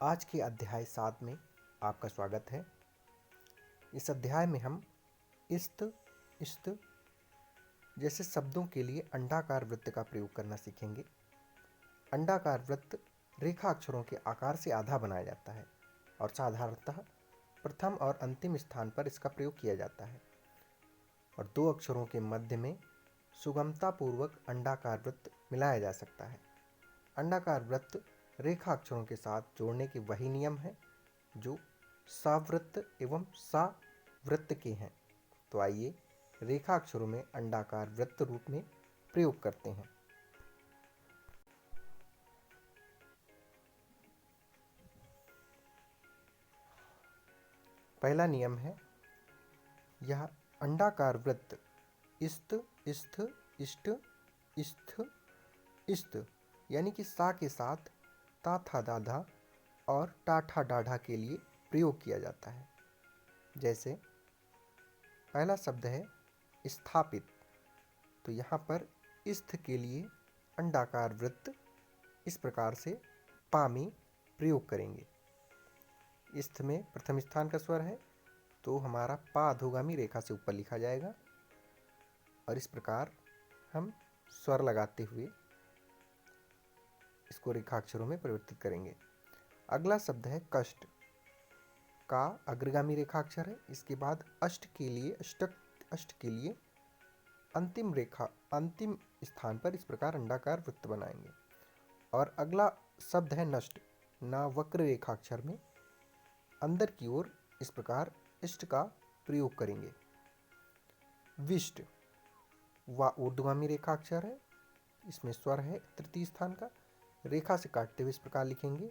आज के अध्याय 7 में आपका स्वागत है। इस अध्याय में हम इस्त, इस्त जैसे शब्दों के लिए अंडाकार वृत्त का प्रयोग करना सीखेंगे। अंडाकार वृत्त रेखा अक्षरों के आकार से आधा बनाया जाता है और साधारणतः प्रथम और अंतिम स्थान पर इसका प्रयोग किया जाता है और दो अक्षरों के मध्य में सुगमतापूर्वक अंडाकार वृत्त मिलाया जा सकता है। अंडाकार वृत्त रेखा अक्षरों के साथ जोड़ने के वही नियम है जो सावृत्त एवं सावृत्त के हैं। तो आइए रेखा अक्षरों में अंडाकार वृत्त रूप में प्रयोग करते हैं। पहला नियम है, यह अंडाकार वृत्त इस्त, इस्थ, इष्ट, इस्थ, इस्त यानी कि सा के साथ ता था दाधा और टाठा डाढ़ा के लिए प्रयोग किया जाता है। जैसे पहला शब्द है स्थापित, तो यहाँ पर इस्थ के लिए अंडाकार वृत्त इस प्रकार से पा में प्रयोग करेंगे। इस्थ में प्रथम स्थान का स्वर है तो हमारा पा अधोगामी रेखा से ऊपर लिखा जाएगा और इस प्रकार हम स्वर लगाते हुए इसको रेखाक्षरों में परिवर्तित करेंगे। अगला शब्द है कष्ट। का अग्रगामी रेखाक्षर है, इसके बाद अष्ट के लिए अंतिम स्थान पर इस प्रकार अंडाकार वृत्त बनाएंगे। और अगला शब्द है नष्ट। ना वक्र रेखाक्षर में अंदर की ओर इस प्रकार इष्ट का प्रयोग करेंगे। विष्ट व ऊर्ध्वगामी रेखाक्षर है, इसमें स्वर है तृतीय स्थान का, रेखा से काटते हुए इस प्रकार लिखेंगे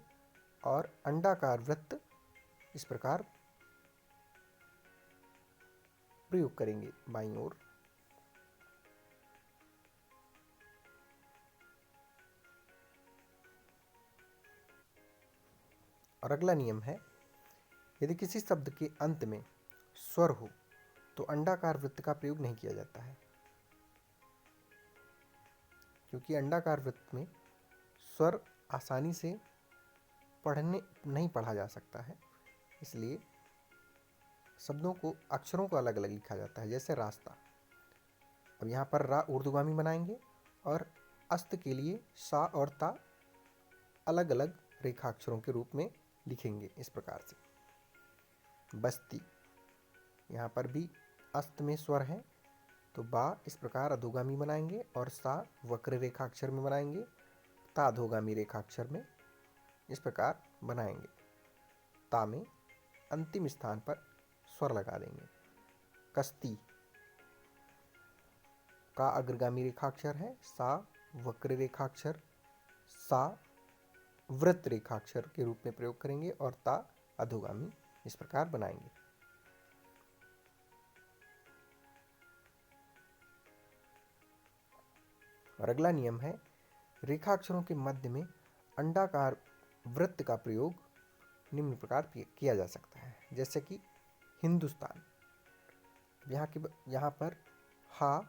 और अंडाकार वृत्त इस प्रकार प्रयोग करेंगे बाईं ओर। और अगला नियम है, यदि किसी शब्द के अंत में स्वर हो तो अंडाकार वृत्त का प्रयोग नहीं किया जाता है, क्योंकि अंडाकार वृत्त में स्वर आसानी से नहीं पढ़ा जा सकता है, इसलिए शब्दों को अक्षरों को अलग अलग लिखा जाता है। जैसे रास्ता, अब यहाँ पर रा ऊर्ध्वगामी बनाएंगे और अस्त के लिए सा और ता अलग अलग रेखा अक्षरों के रूप में लिखेंगे इस प्रकार से। बस्ती, यहाँ पर भी अस्त में स्वर है तो बा इस प्रकार अधोगामी बनाएंगे और सा वक्र रेखा अक्षर में बनाएंगे, ता अधोगामी रेखा अक्षर में इस प्रकार बनाएंगे। ता में अंतिम स्थान पर स्वर लगा देंगे। कस्ती, का अग्रगामी रेखाक्षर है, सा वक्र रेखाक्षर, सा वृत्त रेखाक्षर के रूप में प्रयोग करेंगे और ता अधोगामी इस प्रकार बनाएंगे। और अगला नियम है, रेखाक्षरों के मध्य में अंडाकार वृत्त का प्रयोग निम्न प्रकार किया जा सकता है। जैसे कि हिंदुस्तान, यहाँ पर हा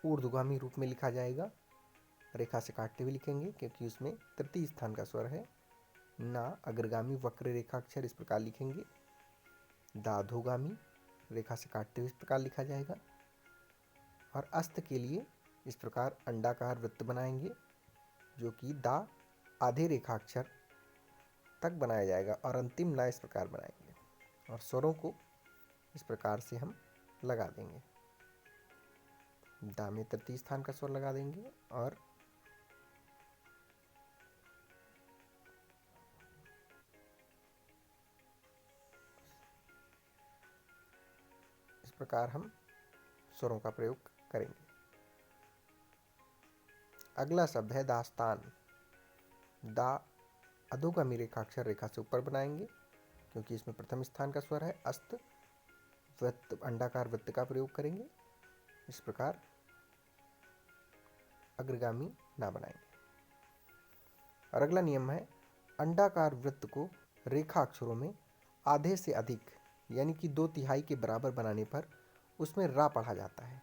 ऊर्ध्वगामी रूप में लिखा जाएगा, रेखा से काटते हुए लिखेंगे क्योंकि उसमें तृतीय स्थान का स्वर है। ना अग्रगामी वक्र रेखाक्षर इस प्रकार लिखेंगे, दा अधोगामी रेखा से काटते हुए इस प्रकार लिखा जाएगा। और अस्त के लिए इस प्रकार अंडाकार वृत्त बनाएंगे जो कि दा आधे रेखाक्षर तक बनाया जाएगा और अंतिम ना इस प्रकार बनाएंगे और स्वरों को इस प्रकार से हम लगा देंगे। दा में तृतीय स्थान का स्वर लगा देंगे और इस प्रकार हम स्वरों का प्रयोग करेंगे। अगला शब्द है दास्तान। दा अधोगामी रेखाक्षर रेखा से ऊपर बनाएंगे क्योंकि इसमें प्रथम स्थान का स्वर है। अस्त वृत्त अंडाकार वृत्त का प्रयोग करेंगे, इस प्रकार अग्रगामी ना बनाएंगे। और अगला नियम है, अंडाकार वृत्त को रेखा अक्षरों में आधे से अधिक यानी कि 2/3 के बराबर बनाने पर उसमें रा पढ़ा जाता है।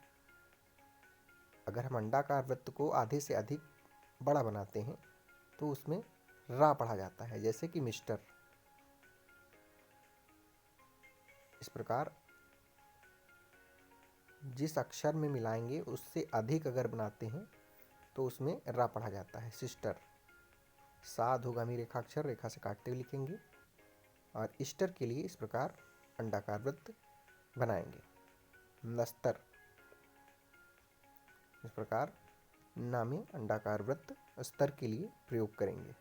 अगर हम अंडाकार वृत्त को आधे से अधिक बड़ा बनाते हैं तो उसमें रा पढ़ा जाता है। जैसे कि मिस्टर, इस प्रकार जिस अक्षर में मिलाएंगे उससे अधिक अगर बनाते हैं तो उसमें रा पढ़ा जाता है। सिस्टर, सा अधोगामी रेखाक्षर रेखा से काटते हुए लिखेंगे। और इस्टर के लिए इस प्रकार अंडाकार वृत्त बनाएंगे। नस्तर, इस प्रकार ना में अंडाकार वृत्त स्तर के लिए प्रयोग करेंगे।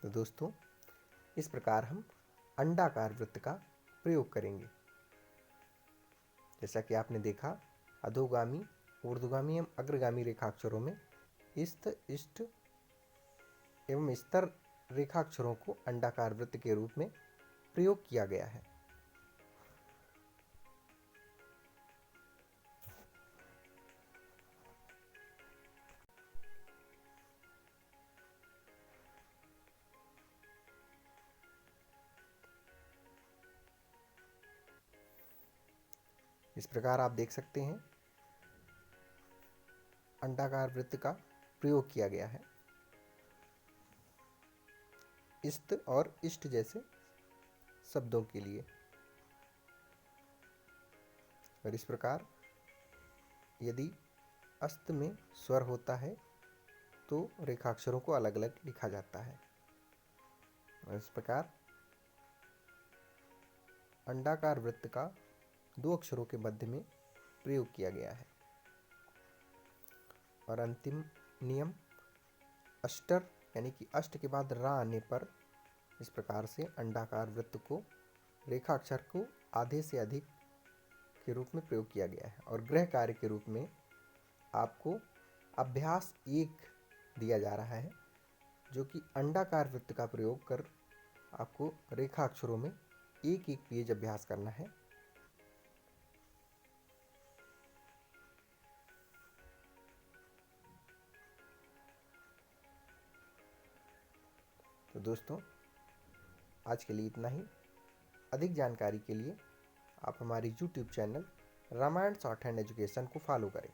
तो दोस्तों, इस प्रकार हम अंडाकार वृत्त का प्रयोग करेंगे। जैसा कि आपने देखा, अधोगामी, ऊर्ध्वगामी एवं अग्रगामी रेखाक्षरों में इस्त, इष्ट एवं स्तर रेखाक्षरों को अंडाकार वृत्त के रूप में प्रयोग किया गया है। इस प्रकार आप देख सकते हैं अंडाकार वृत्त का प्रयोग किया गया है इस्त और इष्ट जैसे शब्दों के लिए। और इस प्रकार यदि अस्त में स्वर होता है तो रेखाक्षरों को अलग अलग लिखा जाता है। और इस प्रकार अंडाकार वृत्त का 2 अक्षरों के मध्य में प्रयोग किया गया है। और अंतिम नियम अष्टर, यानी कि अष्ट के बाद रा आने पर इस प्रकार से अंडाकार वृत्त को रेखाक्षर को आधे से अधिक के रूप में प्रयोग किया गया है। और गृह कार्य के रूप में आपको अभ्यास 1 दिया जा रहा है, जो कि अंडाकार वृत्त का प्रयोग कर आपको रेखाक्षरों में एक एक पेज अभ्यास करना है। तो दोस्तों, आज के लिए इतना ही। अधिक जानकारी के लिए आप हमारी YouTube channel Ramayan shorthand education को फॉलो करें।